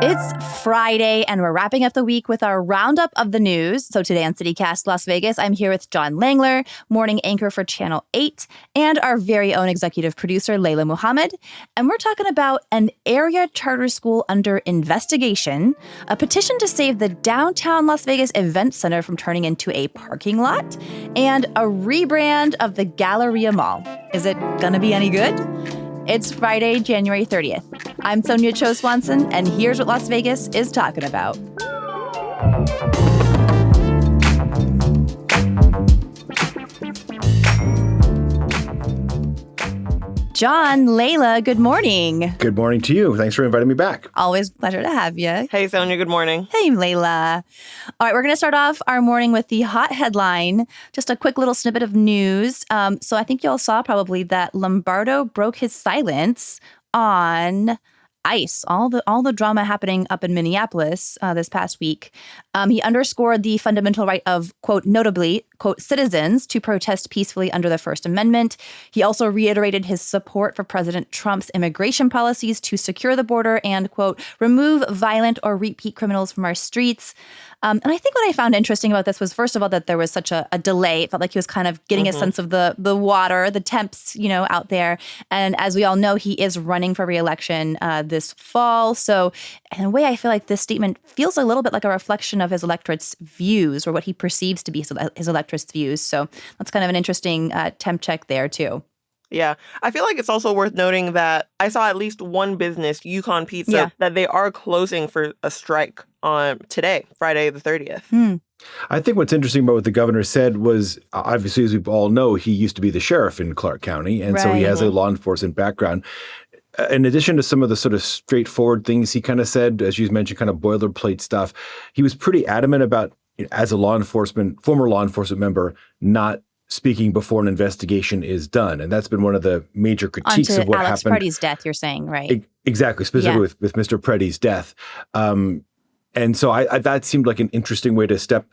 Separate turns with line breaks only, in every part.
It's Friday, and we're wrapping up the week with our roundup of the news. So today on CityCast Las Vegas, I'm here with John Langler, morning anchor for Channel 8, and our very own executive producer, Layla Muhammad. And we're talking about an area charter school under investigation, a petition to save the downtown Las Vegas Event Center from turning into a parking lot, and a rebrand of the Galleria Mall. Is it gonna be any good? It's Friday, January 30th. I'm Sonia Cho Swanson, and here's what Las Vegas is talking about. John, Layla, good morning.
Good morning to you. Thanks for inviting me back.
Always a pleasure to have you.
Hey, Sonia, good morning.
Hey, Layla. All right, we're going to start off our morning with the hot headline. Just a quick little snippet of news. So I think you all saw probably that Lombardo broke his silence on ICE, all the drama happening up in Minneapolis this past week. He underscored the fundamental right of, quote, notably, quote, citizens to protest peacefully under the First Amendment. He also reiterated his support for President Trump's immigration policies to secure the border and, quote, remove violent or repeat criminals from our streets. And I think what I found interesting about this was, first of all, that there was such a delay. It felt like he was kind of getting a sense of the water, the temps, out there. And as we all know, he is running for re-election this fall. So in a way, I feel like this statement feels a little bit like a reflection of his electorate's views, or what he perceives to be his electorate's views. So that's kind of an interesting temp check there, too.
Yeah. I feel like it's also worth noting that I saw at least one business, Yukon Pizza, that they are closing for a strike on today, Friday the 30th.
I think what's interesting about what the governor said was, obviously, as we all know, he used to be the sheriff in Clark County, and so he has a law enforcement background. In addition to some of the sort of straightforward things he kind of said, as you mentioned, kind of boilerplate stuff, he was pretty adamant about, as a former law enforcement member, not speaking before an investigation is done. And that's been one of the major critiques of what
Alex
happened.
Alex Preddy's death, you're saying, right?
Exactly, specifically with Mr. Preddy's death. And so I that seemed like an interesting way to step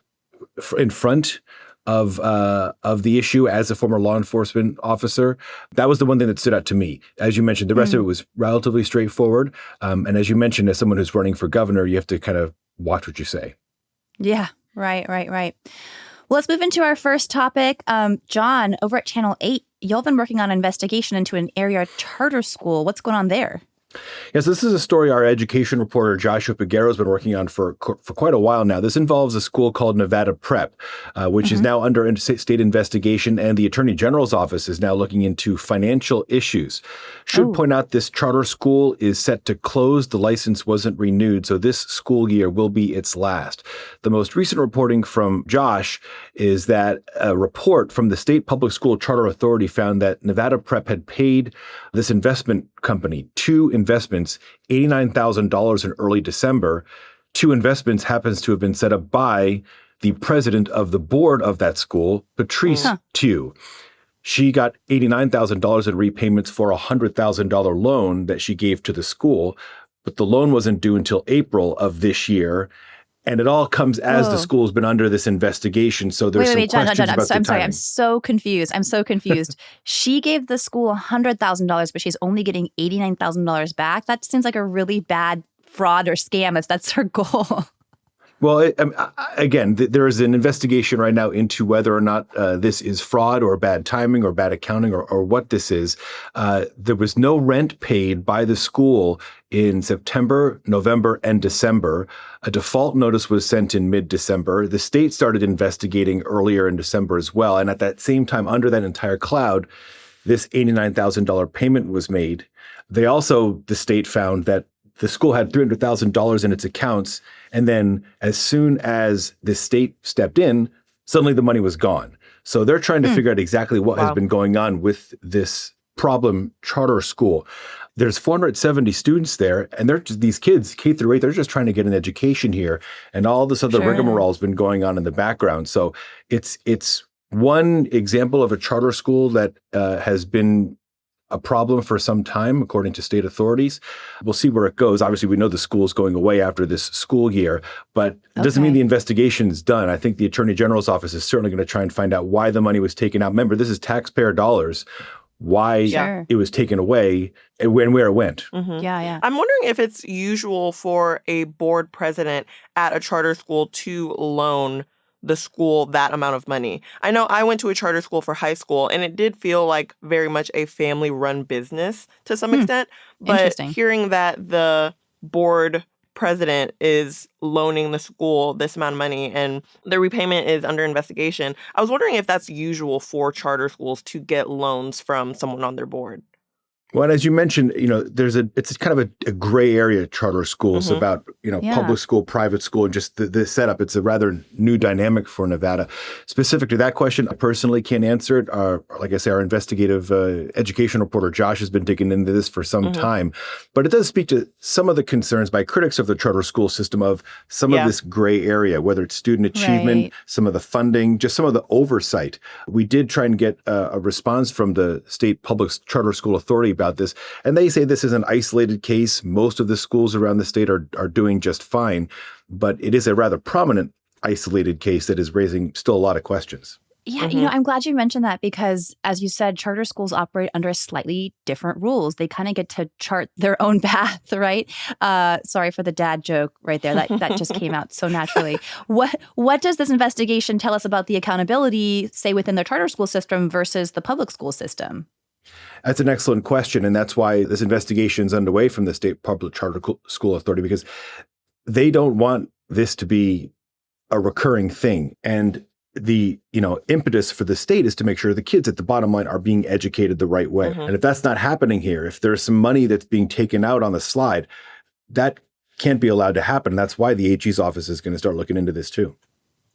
in front of the issue as a former law enforcement officer. That was the one thing that stood out to me. As you mentioned, the rest of it was relatively straightforward. And as you mentioned, as someone who's running for governor, you have to kind of watch what you say.
Yeah, right. Well, let's move into our first topic. John, over at Channel 8, y'all been working on an investigation into an area charter school. What's going on there?
Yes, this is a story our education reporter Joshua Piguero has been working on for quite a while now. This involves a school called Nevada Prep, which is now under state investigation, and the Attorney General's office is now looking into financial issues. Should point out this charter school is set to close. The license wasn't renewed, so this school year will be its last. The most recent reporting from Josh is that a report from the State Public School Charter Authority found that Nevada Prep had paid this investment company two investments, $89,000 in early December. Two investments happens to have been set up by the president of the board of that school, Patrice Tew. She got $89,000 in repayments for a $100,000 loan that she gave to the school, but the loan wasn't due until April of this year. And it all comes as the school's been under this investigation. So there's some questions about the timing.
I'm sorry. I'm so confused. She gave the school $100,000, but she's only getting $89,000 back. That seems like a really bad fraud or scam if that's her goal.
Well, again, there is an investigation right now into whether or not this is fraud or bad timing or bad accounting or what this is. There was no rent paid by the school in September, November, and December. A default notice was sent in mid-December. The state started investigating earlier in December as well. And at that same time, under that entire cloud, this $89,000 payment was made. The state found that the school had $300,000 in its accounts, and then as soon as the state stepped in, suddenly the money was gone. So they're trying to figure out exactly what has been going on with this problem charter school. There's 470 students there, and these kids, K through 8, they're just trying to get an education here, and all this other rigmarole has been going on in the background. So it's one example of a charter school that has been a problem for some time, according to state authorities. We'll see where it goes. Obviously, we know the school is going away after this school year, but it doesn't mean the investigation is done. I think the Attorney General's office is certainly going to try and find out why the money was taken out. Remember, this is taxpayer dollars. why
Sure.
it was taken away and where it went.
Mhm.
Yeah.
I'm wondering if it's usual for a board president at a charter school to loan the school that amount of money. I know I went to a charter school for high school, and it did feel like very much a family-run business to some extent. But
Interesting.
hearing that the board president is loaning the school this amount of money and the repayment is under investigation, I was wondering if that's usual for charter schools to get loans from someone on their board.
Well, and as you mentioned, it's kind of a gray area, charter schools,
Mhm.
about,
Yeah.
public school, private school, and just the setup. It's a rather new dynamic for Nevada. Specific to that question, I personally can't answer it. Like I say, our investigative education reporter, Josh, has been digging into this for some time. But it does speak to some of the concerns by critics of the charter school system of some of this gray area, whether it's student achievement,
Right.
some of the funding, just some of the oversight. We did try and get a response from the State Public Charter School Authority about this. And they say this is an isolated case. Most of the schools around the state are doing just fine. But it is a rather prominent isolated case that is raising still a lot of questions.
Yeah,
Mhm.
I'm glad you mentioned that because, as you said, charter schools operate under slightly different rules. They kind of get to chart their own path, right? Sorry for the dad joke right there. That just came out so naturally. What does this investigation tell us about the accountability, say, within the charter school system versus the public school system?
That's an excellent question. And that's why this investigation is underway from the State Public Charter School Authority, because they don't want this to be a recurring thing. And the impetus for the state is to make sure the kids at the bottom line are being educated the right way. And if that's not happening here, if there's some money that's being taken out on the slide, that can't be allowed to happen. That's why the AG's office is going to start looking into this too.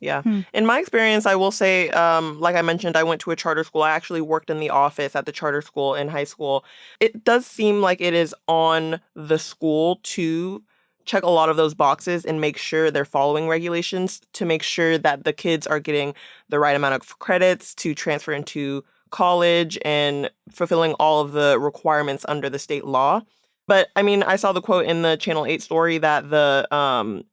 Yeah. In my experience, I will say, like I mentioned, I went to a charter school. I actually worked in the office at the charter school in high school. It does seem like it is on the school to check a lot of those boxes and make sure they're following regulations, to make sure that the kids are getting the right amount of credits to transfer into college and fulfilling all of the requirements under the state law. But I mean, I saw the quote in the Channel 8 story that the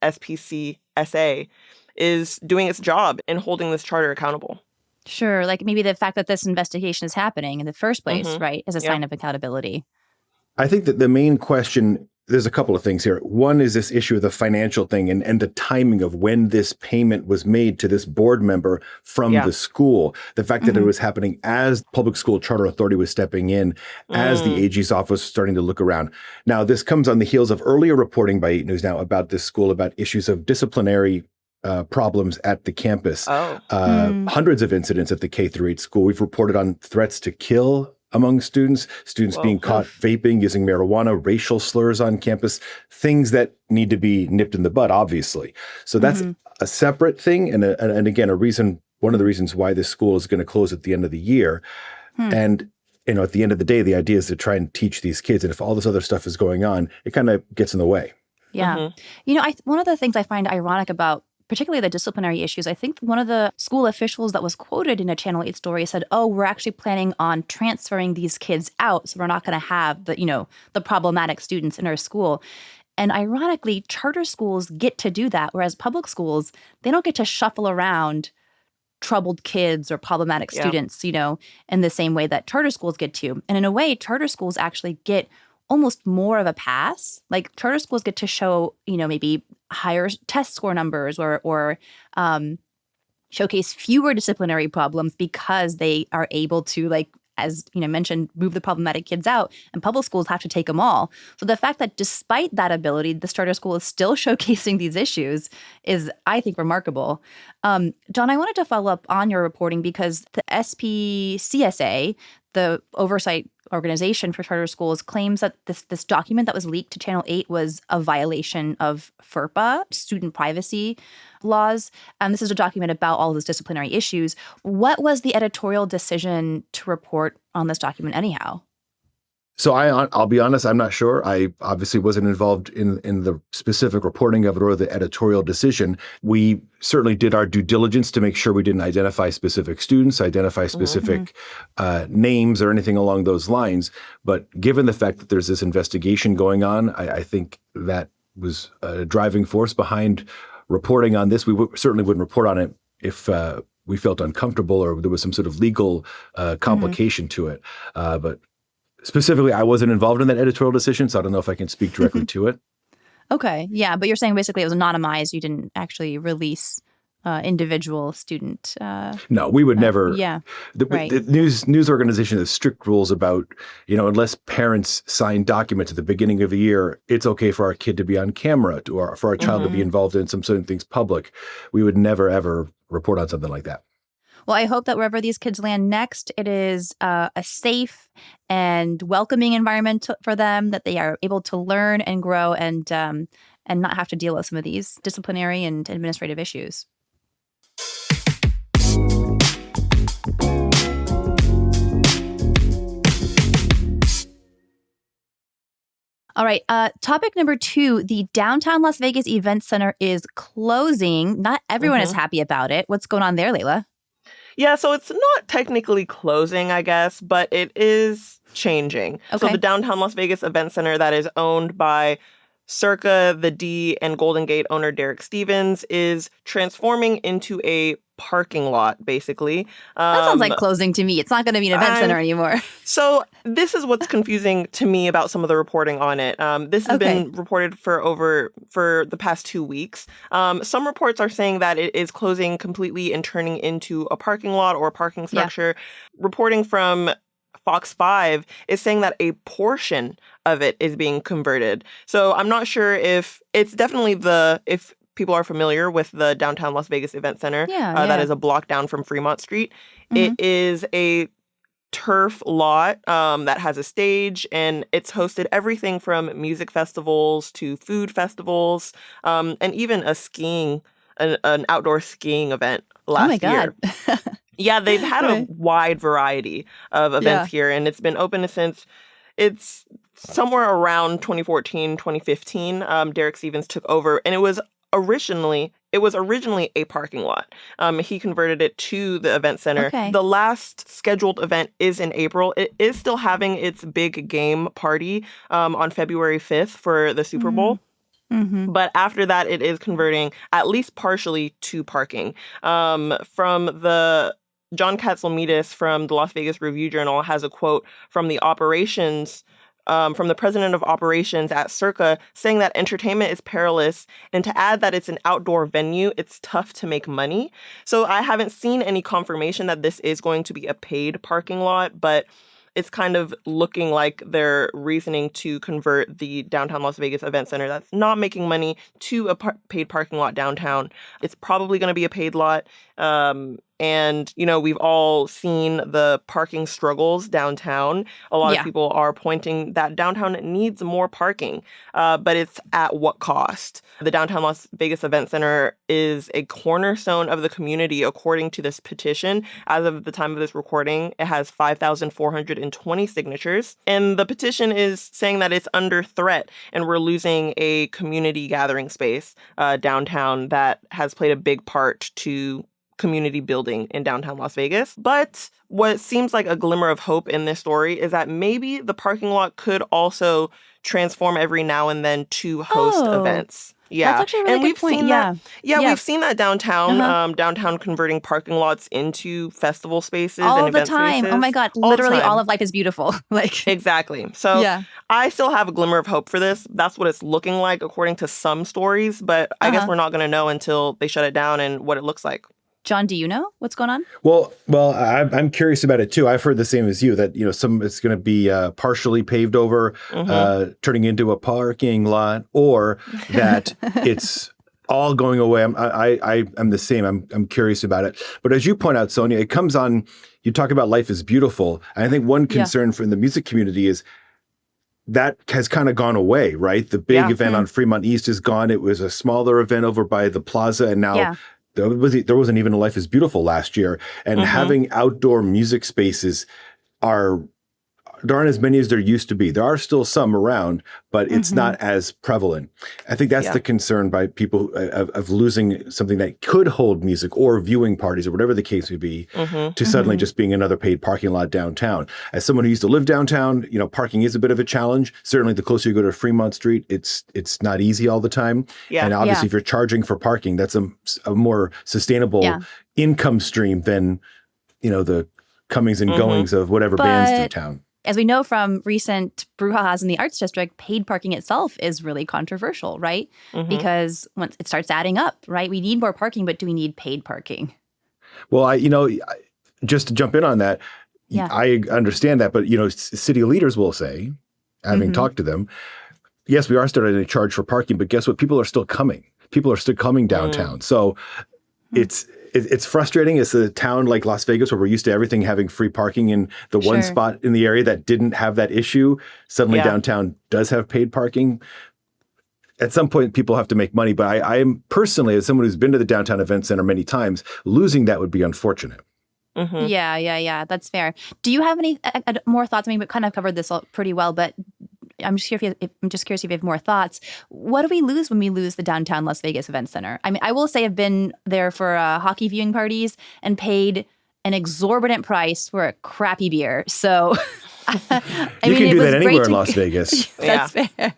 SPCSA is doing its job in holding this charter accountable.
Sure, like maybe the fact that this investigation is happening in the first place, right, is a sign of accountability.
I think that the main question, there's a couple of things here. One is this issue of the financial thing and the timing of when this payment was made to this board member from the school. The fact that it was happening as Public School Charter Authority was stepping in, as the AG's office was starting to look around. Now, this comes on the heels of earlier reporting by 8 News Now about this school, about issues of disciplinary problems at the campus. Hundreds of incidents at the K-8 school. We've reported on threats to kill among students being caught vaping, using marijuana, racial slurs on campus, things that need to be nipped in the bud, obviously. So that's a separate thing. And again, one of the reasons why this school is going to close at the end of the year. And, at the end of the day, the idea is to try and teach these kids. And if all this other stuff is going on, it kind of gets in the way.
Yeah. One of the things I find ironic about particularly the disciplinary issues, I think one of the school officials that was quoted in a Channel 8 story said, we're actually planning on transferring these kids out. So we're not going to have the problematic students in our school. And ironically, charter schools get to do that, whereas public schools, they don't get to shuffle around troubled kids or problematic students, in the same way that charter schools get to. And in a way, charter schools actually get almost more of a pass. Like charter schools get to show, maybe higher test score numbers or showcase fewer disciplinary problems because they are able to, like, as mentioned, move the problematic kids out, and public schools have to take them all. So the fact that despite that ability, the charter school is still showcasing these issues is, I think, remarkable. John, I wanted to follow up on your reporting because the SPCSA, the oversight organization for charter schools, claims that this document that was leaked to Channel 8 was a violation of FERPA, student privacy laws. This is a document about all of those disciplinary issues. What was the editorial decision to report on this document anyhow?
So I'll be honest, I'm not sure. I obviously wasn't involved in the specific reporting of it or the editorial decision. We certainly did our due diligence to make sure we didn't identify specific students, identify specific names or anything along those lines. But given the fact that there's this investigation going on, I think that was a driving force behind reporting on this. We certainly wouldn't report on it if we felt uncomfortable or there was some sort of legal complication to it. But specifically, I wasn't involved in that editorial decision, so I don't know if I can speak directly to it.
Okay. Yeah. But you're saying basically it was anonymized. You didn't actually release individual student.
No, we would never.
Yeah. Right.
The news organization has strict rules about, unless parents sign documents at the beginning of the year, it's okay for our kid to be on camera or for our child to be involved in some certain things public. We would never, ever report on something like that.
Well, I hope that wherever these kids land next, it is a safe and welcoming environment for them, that they are able to learn and grow and not have to deal with some of these disciplinary and administrative issues. All right. Topic number 2, the downtown Las Vegas Event Center is closing. Not everyone is happy about it. What's going on there, Layla?
Yeah, so it's not technically closing, I guess, but it is changing.
Okay.
So the downtown Las Vegas Event Center that is owned by Circa, the D, and Golden Gate owner Derek Stevens is transforming into a parking lot, basically.
That sounds like closing to me. It's not going to be an event center anymore.
So this is what's confusing to me about some of the reporting on it. This has been reported for the past 2 weeks. Some reports are saying that it is closing completely and turning into a parking lot or a parking structure. Yeah. Reporting from Fox 5 is saying that a portion of it is being converted. So I'm not sure if it's definitely if people are familiar with the downtown Las Vegas Event Center, that is a block down from Fremont Street. It is a turf lot that has a stage, and it's hosted everything from music festivals to food festivals, and even an outdoor skiing event last year. Yeah, they've had a wide variety of events here, and it's been open since it's somewhere around 2014, 2015. Derek Stevens took over, and it was originally a parking lot. He converted it to the event center. Okay. The last scheduled event is in April. It is still having its big game party on February 5th for the Super Bowl. But after that, it is converting at least partially to parking. From the John Katzelmetis from the Las Vegas Review-Journal has a quote from the from the president of operations at Circa, saying that entertainment is perilous, and to add that it's an outdoor venue, it's tough to make money. So I haven't seen any confirmation that this is going to be a paid parking lot, but it's kind of looking like they're reasoning to convert the downtown Las Vegas Event Center that's not making money to a paid parking lot downtown. It's probably going to be a paid lot. And, we've all seen the parking struggles downtown. A lot of people are pointing that downtown needs more parking, but it's at what cost? The downtown Las Vegas Event Center is a cornerstone of the community, according to this petition. As of the time of this recording, it has 5,420 signatures. And the petition is saying that it's under threat and we're losing a community gathering space downtown that has played a big part to community building in downtown Las Vegas. But what seems like a glimmer of hope in this story is that maybe the parking lot could also transform every now and then to host events. Yeah,
that's actually a really good point.
We've seen that downtown, downtown converting parking lots into festival spaces
all
and
the
event
time.
spaces.
Oh my God, literally all of life is beautiful.
Exactly. So I still have a glimmer of hope for this. That's what it's looking like according to some stories, but I guess we're not going to know until they shut it down and what it looks like.
John, do you know what's going on?
Well, I'm curious about it too. I've heard the same as you that it's going to be partially paved over, turning into a parking lot, or that it's all going away. I'm the same. I'm curious about it. But as you point out, Sonia, it comes on. You talk about life is beautiful, and I think one concern for the music community is that has kind of gone away, right? The big event on Fremont East is gone. It was a smaller event over by the plaza, and now. There wasn't even a Life is Beautiful last year. And having outdoor music spaces are aren't as many as there used to be. There are still some around, but it's not as prevalent. I think that's the concern by people of losing something that could hold music or viewing parties or whatever the case may be to suddenly just being another paid parking lot downtown. As someone who used to live downtown, parking is a bit of a challenge. Certainly the closer you go to Fremont Street, it's not easy all the time.
Yeah.
And obviously if you're charging for parking, that's a more sustainable income stream than, the comings and goings of whatever bands through town.
As we know from recent brouhahas in the Arts District, paid parking itself is really controversial, right? Because once it starts adding up, right? We need more parking, but do we need paid parking?
Well, just to jump in on that, I understand that, but city leaders will say, having talked to them, yes, we are starting to charge for parking, but guess what? People are still coming. People are still coming downtown. So it's frustrating. It's a town like Las Vegas where we're used to everything having free parking in the one spot in the area that didn't have that issue. Suddenly downtown does have paid parking. At some point, people have to make money. But I am personally, as someone who's been to the Downtown Event Center many times, losing that would be unfortunate.
Yeah. That's fair. Do you have any more thoughts? I mean, we kind of covered this all pretty well, but I'm just curious if you have more thoughts. What do we lose when we lose the Downtown Las Vegas Event Center? I mean, I will say I've been there for hockey viewing parties and paid an exorbitant price for a crappy beer. So,
you can do that anywhere in Las Vegas.
That's fair.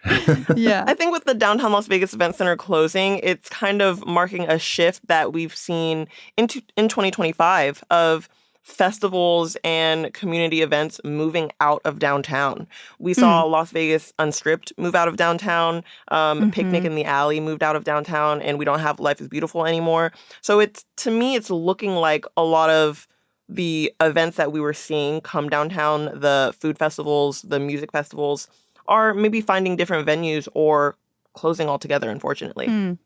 I think with the Downtown Las Vegas Event Center closing, it's kind of marking a shift that we've seen in 2025 of festivals and community events moving out of downtown. We saw Las Vegas Unstripped move out of downtown, Picnic in the Alley moved out of downtown, and we don't have Life is Beautiful anymore. So to me, it's looking like a lot of the events that we were seeing come downtown, the food festivals, the music festivals, are maybe finding different venues or closing altogether, unfortunately.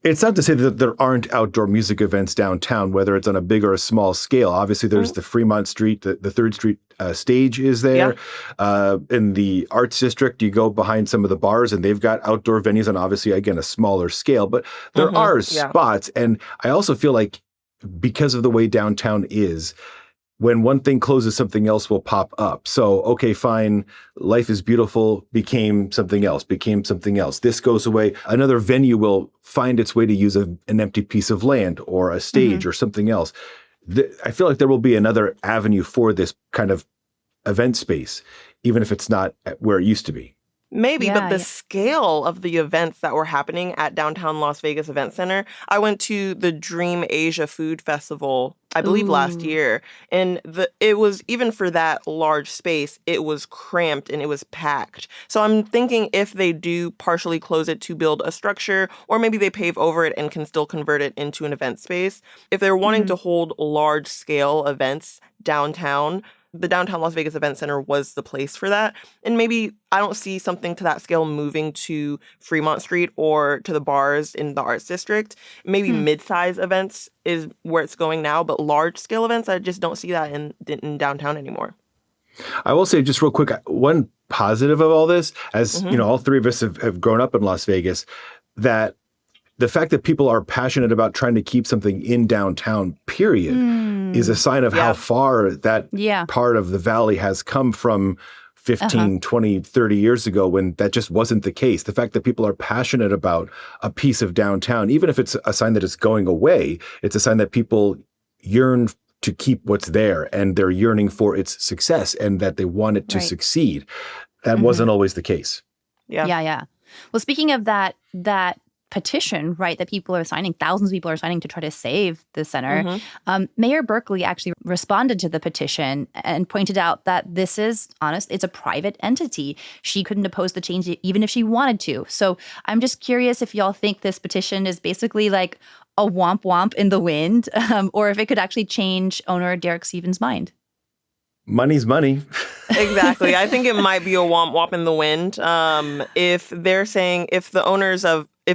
It's not to say that there aren't outdoor music events downtown, whether it's on a big or a small scale. Obviously, there's the Fremont Street, the 3rd Street stage is there. In the Arts District, you go behind some of the bars and they've got outdoor venues on obviously, again, a smaller scale. But there are spots. And I also feel like because of the way downtown is, when one thing closes, something else will pop up. So, okay, fine. Life is Beautiful became something else. This goes away. Another venue will find its way to use an empty piece of land or a stage or something else. I feel like there will be another avenue for this kind of event space, even if it's not where it used to be.
Maybe, but the scale of the events that were happening at Downtown Las Vegas Event Center, I went to the Dream Asia Food Festival, I believe last year, and it was, even for that large space, it was cramped and it was packed. So I'm thinking if they do partially close it to build a structure, or maybe they pave over it and can still convert it into an event space, if they're wanting to hold large scale events downtown, the Downtown Las Vegas Event Center was the place for that. And maybe I don't see something to that scale moving to Fremont Street or to the bars in the Arts District. Maybe mid-size events is where it's going now, but large-scale events, I just don't see that in downtown anymore.
I will say just real quick, one positive of all this, as all three of us have grown up in Las Vegas, that the fact that people are passionate about trying to keep something in downtown, period, is a sign of how far that part of the valley has come from 15, 20, 30 years ago when that just wasn't the case. The fact that people are passionate about a piece of downtown, even if it's a sign that it's going away, it's a sign that people yearn to keep what's there and they're yearning for its success and that they want it to succeed. That wasn't always the case.
Yeah. Well, speaking of that petition, right, that people are signing, thousands of people are signing to try to save the center. Mayor Berkeley actually responded to the petition and pointed out that this is, it's a private entity. She couldn't oppose the change even if she wanted to. So I'm just curious if y'all think this petition is basically like a womp womp in the wind, or if it could actually change owner Derek Stevens' mind.
Money's money.
Exactly. I think it might be a womp womp in the wind. If they're saying, if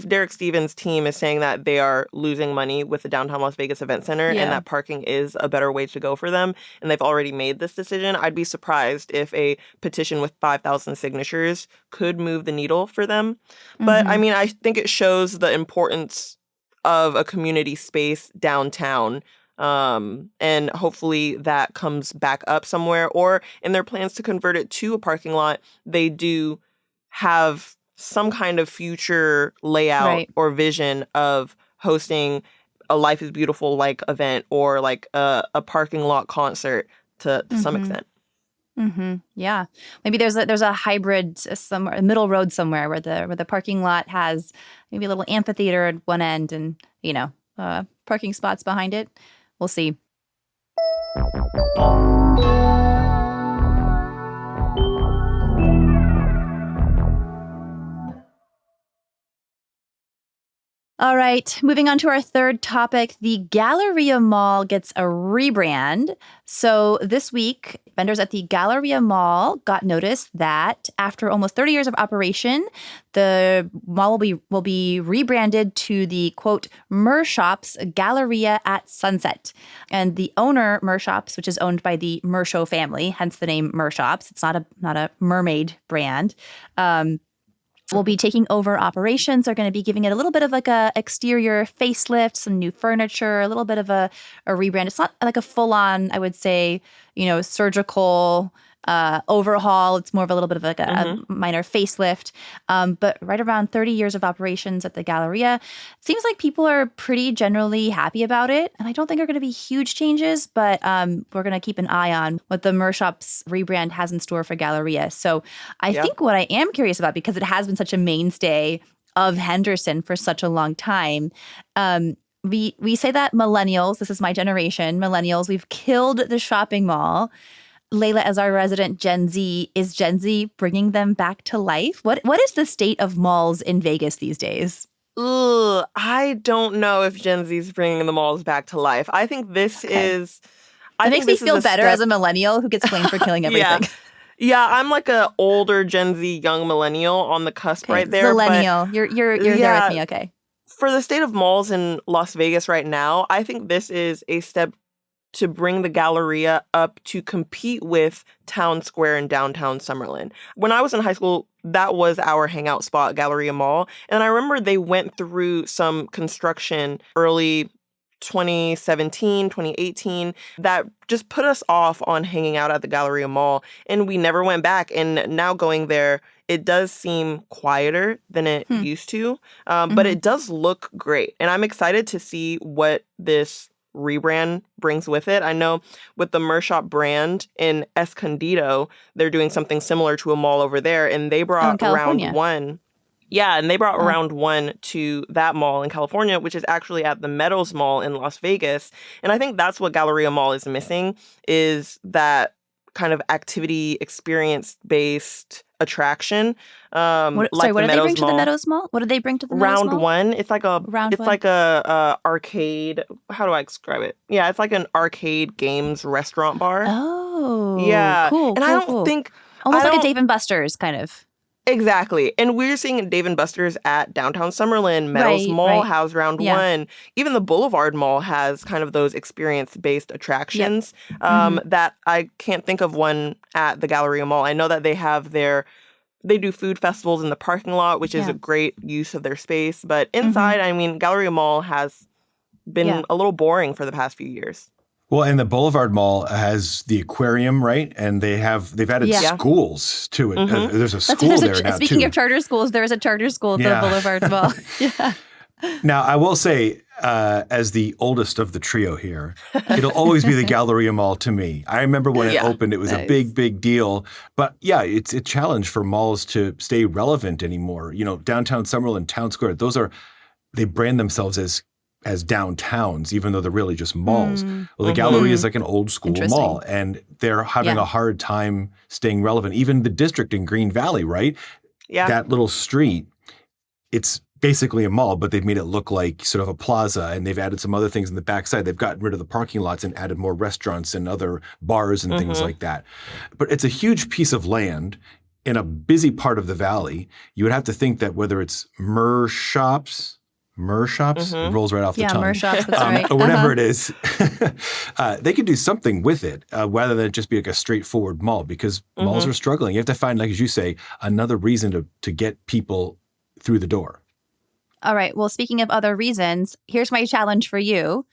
Derek Stevens' team is saying that they are losing money with the Downtown Las Vegas Event Center and that parking is a better way to go for them, and they've already made this decision, I'd be surprised if a petition with 5,000 signatures could move the needle for them. But I mean, I think it shows the importance of a community space downtown. And hopefully that comes back up somewhere. Or in their plans to convert it to a parking lot, they do have some kind of future layout
Right.
or vision of hosting a Life is Beautiful like event, or like a parking lot concert to some
Mm-hmm.
extent.
Mm-hmm. Yeah. Maybe there's a hybrid somewhere, a middle road somewhere where the parking lot has maybe a little amphitheater at one end and, parking spots behind it. We'll see. All right, moving on to our third topic. The Galleria Mall gets a rebrand. So this week, vendors at the Galleria Mall got notice that after almost 30 years of operation, the mall will be rebranded to the, quote, Mershops Galleria at Sunset. And the owner, Mershops, which is owned by the Mersho family, hence the name Mershops. It's not a mermaid brand. Will be taking over operations. They're going to be giving it a little bit of like a exterior facelift, some new furniture, a little bit of a rebrand. It's not like a full on, I would say, surgical overhaul. It's more of a little bit of like a minor facelift. But right around 30 years of operations at the Galleria, it seems like people are pretty generally happy about it. And I don't think there are going to be huge changes, but we're going to keep an eye on what the Mershops rebrand has in store for Galleria. So I think what I am curious about, because it has been such a mainstay of Henderson for such a long time, we say that millennials, this is my generation, millennials, we've killed the shopping mall. Layla, as our resident Gen Z, is Gen Z bringing them back to life? What is the state of malls in Vegas these days?
Ugh, I don't know if Gen Z is bringing the malls back to life. I think this is.
It makes me feel better as a millennial who gets blamed for killing everything.
Yeah, I'm like a older Gen Z, young millennial on the cusp right there.
Millennial, you're there with me, okay?
For the state of malls in Las Vegas right now, I think this is a step to bring the Galleria up to compete with Town Square and downtown Summerlin. When I was in high school, that was our hangout spot, Galleria Mall. And I remember they went through some construction early 2017, 2018, that just put us off on hanging out at the Galleria Mall. And we never went back. And now going there, it does seem quieter than it used to. But it does look great. And I'm excited to see what this rebrand brings with it. I know with the Mershop brand in Escondido, they're doing something similar to a mall over there, and they brought Round One. Yeah, and they brought Round One to that mall in California, which is actually at the Meadows Mall in Las Vegas. And I think that's what Galleria Mall is missing, is that kind of activity experience-based attraction.
What did they bring to the Meadows Mall? What did they bring to the Meadows Mall?
Round One. It's like a arcade. How do I describe it? Yeah, it's like an arcade games restaurant bar.
Oh,
yeah,
cool.
And I don't think
almost like a Dave and Buster's kind of.
Exactly. And we're seeing Dave & Buster's at downtown Summerlin. Meadows Mall has Round One. Even the Boulevard Mall has kind of those experience-based attractions that I can't think of one at the Galleria Mall. I know that they do food festivals in the parking lot, which is a great use of their space. But inside, I mean, Galleria Mall has been a little boring for the past few years.
Well, and the Boulevard Mall has the aquarium, right? And they've added schools to it. There's a school there now, too.
Speaking of charter schools, there is a charter school at the Boulevard Mall.
Now, I will say, as the oldest of the trio here, it'll always be the Galleria Mall to me. I remember when it opened, it was a big, big deal. But it's a challenge for malls to stay relevant anymore. Downtown Summerlin, Town Square, they brand themselves as downtowns, even though they're really just malls. Well, the Galleria is like an old school mall, and they're having a hard time staying relevant. Even the district in Green Valley, right? Yeah. That little street, it's basically a mall, but they've made it look like sort of a plaza, and they've added some other things in the backside. They've gotten rid of the parking lots and added more restaurants and other bars and things like that. But it's a huge piece of land in a busy part of the valley. You would have to think that whether it's Mershops, it rolls right off the tongue.
Mershops, that's right.
Or whatever it is, they could do something with it rather than just be like a straightforward mall, because malls are struggling. You have to find, like as you say, another reason to get people through the door.
All right. Well, speaking of other reasons, here's my challenge for you.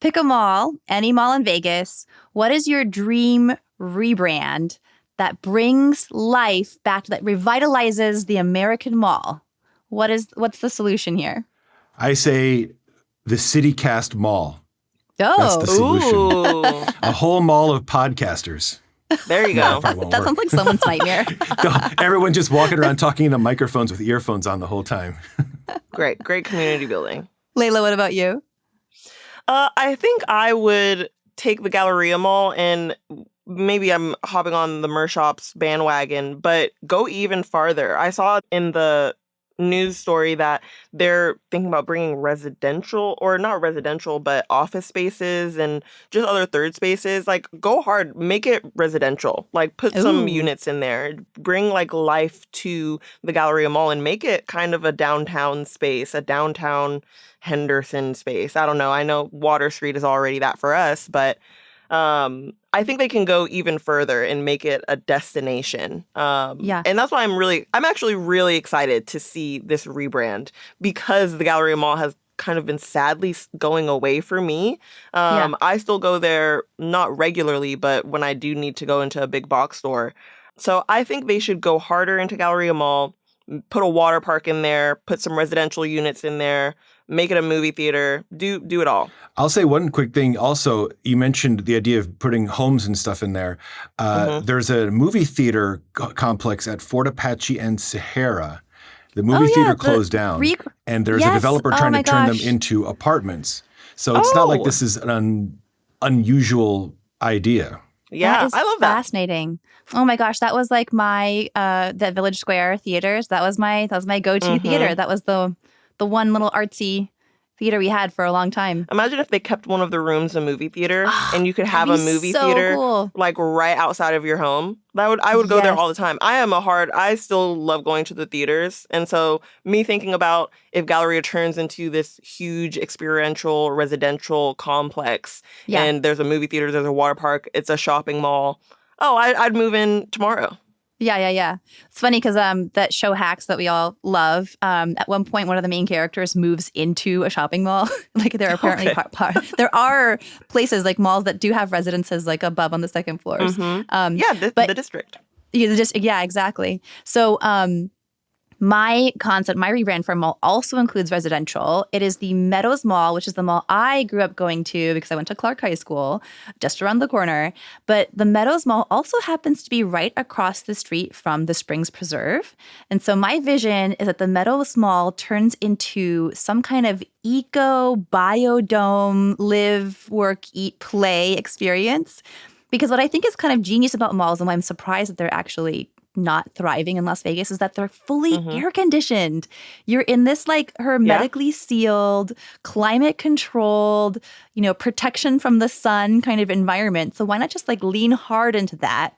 Pick a mall, any mall in Vegas. What is your dream rebrand that brings life back, that revitalizes the American mall? What's the solution here?
I say the CityCast Mall.
Oh,
That's the solution.
Ooh.
A whole mall of podcasters.
There you go.
Probably won't
that
work.
sounds like someone's nightmare.
Everyone just walking around talking into microphones with earphones on the whole time.
Great community building.
Layla, what about you?
I think I would take the Galleria Mall, and maybe I'm hopping on the Mershop's bandwagon, but go even farther. I saw in the news story that they're thinking about bringing residential, or not residential, but office spaces and just other third spaces. Like, go hard, make it residential. Like, put some
Ooh.
units in there, bring like life to the Galleria Mall and make it kind of a downtown space, a downtown Henderson space. I don't know. I know Water Street is already that for us, but I think they can go even further and make it a destination.
Yeah.
And that's why I'm actually really excited to see this rebrand, because the Galleria Mall has kind of been sadly going away for me.
Yeah.
I still go there, not regularly, but when I do need to go into a big box store. So I think they should go harder into Galleria Mall, put a water park in there, put some residential units in there, make it a movie theater, do it all.
I'll say one quick thing. Also, you mentioned the idea of putting homes and stuff in there. There's a movie theater complex at Fort Apache and Sahara. The movie theater closed down, and there's a developer trying to turn them into apartments. So it's not like this is an unusual idea.
Yeah, I love that.
Fascinating. Oh my gosh, that was like my the Village Square theaters. That was my go-to theater. That was the one little artsy theater we had for a long time.
Imagine if they kept one of the rooms a movie theater, and you could have a movie
so
theater
cool.
like right outside of your home. I would go there all the time. I still love going to the theaters. And so me thinking about if Galleria turns into this huge experiential residential complex, and there's a movie theater, there's a water park, it's a shopping mall. Oh, I'd move in tomorrow.
Yeah. It's funny because that show Hacks that we all love, at one point, one of the main characters moves into a shopping mall. Like there are apparently there are places like malls that do have residences like above on the second floors.
The district.
Yeah, exactly. So my concept, my rebrand for a mall also includes residential. It is the Meadows Mall, which is the mall I grew up going to because I went to Clark High School, just around the corner. But the Meadows Mall also happens to be right across the street from the Springs Preserve. And so my vision is that the Meadows Mall turns into some kind of biodome, live, work, eat, play experience. Because what I think is kind of genius about malls, and why I'm surprised that they're actually not thriving in Las Vegas, is that they're fully air conditioned. You're in this like hermetically sealed, climate controlled, protection from the sun kind of environment. So why not just like lean hard into that?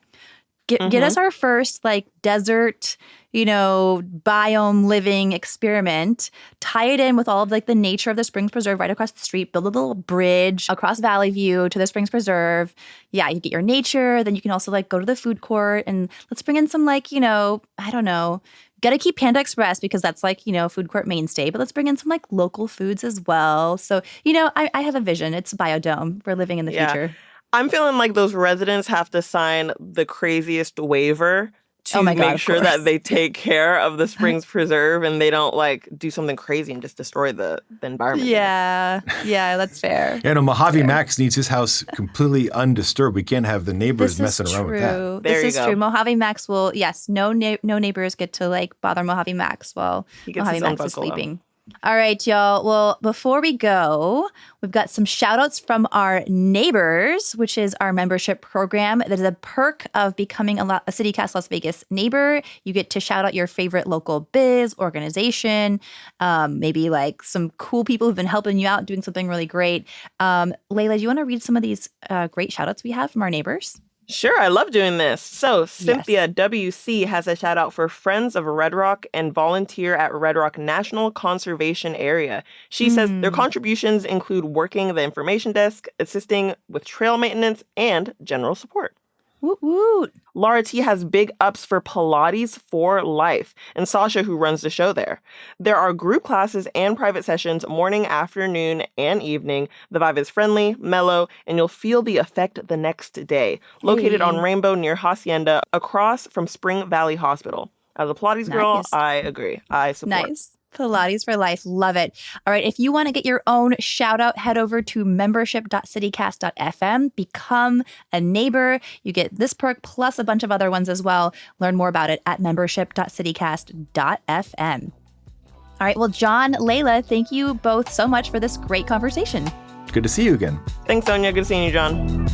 Get us our first like desert, biome living experiment, tie it in with all of like the nature of the Springs Preserve right across the street, build a little bridge across Valley View to the Springs Preserve. Yeah, you get your nature. Then you can also like go to the food court and let's bring in some like, I don't know, got to keep Panda Express because that's like, food court mainstay, but let's bring in some like local foods as well. So, I have a vision. It's biodome. We're living in the future.
I'm feeling like those residents have to sign the craziest waiver to make sure that they take care of the Springs Preserve and they don't like do something crazy and just destroy the environment.
Yeah, that's fair.
Mojave Max needs his house completely undisturbed. We can't have the neighbors messing around with that.
This
is true. Mojave Max will, no neighbors get to like bother Mojave Max while Mojave Max is sleeping. All right, y'all. Well, before we go, we've got some shout outs from our neighbors, which is our membership program. That is a perk of becoming a CityCast Las Vegas neighbor. You get to shout out your favorite local biz, organization, maybe like some cool people who've been helping you out, doing something really great. Layla, do you want to read some of these great shout outs we have from our neighbors?
Sure, I love doing this. So Cynthia WC has a shout out for Friends of Red Rock and volunteer at Red Rock National Conservation Area. She says their contributions include working the information desk, assisting with trail maintenance, and general support.
Woot woot.
Laura T has big ups for Pilates for Life and Sasha, who runs the show there. There are group classes and private sessions morning, afternoon, and evening. The vibe is friendly, mellow, and you'll feel the effect the next day. Located on Rainbow near Hacienda, across from Spring Valley Hospital. As a Pilates girl,
Nice.
I agree. I support.
Nice. Pilates for Life. Love it. All right. If you want to get your own shout out, head over to membership.citycast.fm. Become a neighbor. You get this perk plus a bunch of other ones as well. Learn more about it at membership.citycast.fm. All right. Well, John, Layla, thank you both so much for this great conversation.
Good to see you again.
Thanks, Sonia. Good seeing you, John.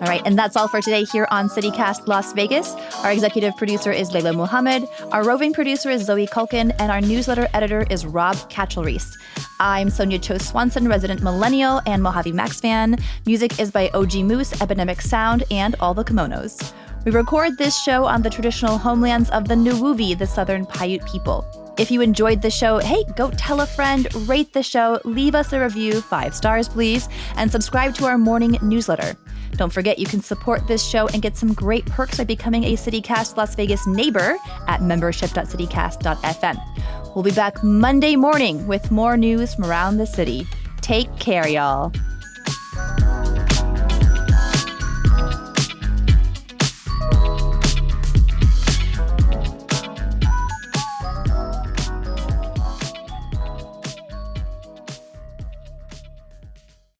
All right, and that's all for today here on CityCast Las Vegas. Our executive producer is Layla Muhammad, our roving producer is Zoe Culkin, and our newsletter editor is Rob Katchelreese. I'm Sonia Cho Swanson, resident millennial and Mojave Max fan. Music is by OG Moose, Epidemic Sound, and All the Kimonos. We record this show on the traditional homelands of the Nuwuvi, the Southern Paiute people. If you enjoyed the show, hey, go tell a friend, rate the show, leave us a review, 5 stars please, and subscribe to our morning newsletter. Don't forget you can support this show and get some great perks by becoming a CityCast Las Vegas neighbor at membership.citycast.fm. We'll be back Monday morning with more news from around the city. Take care, y'all.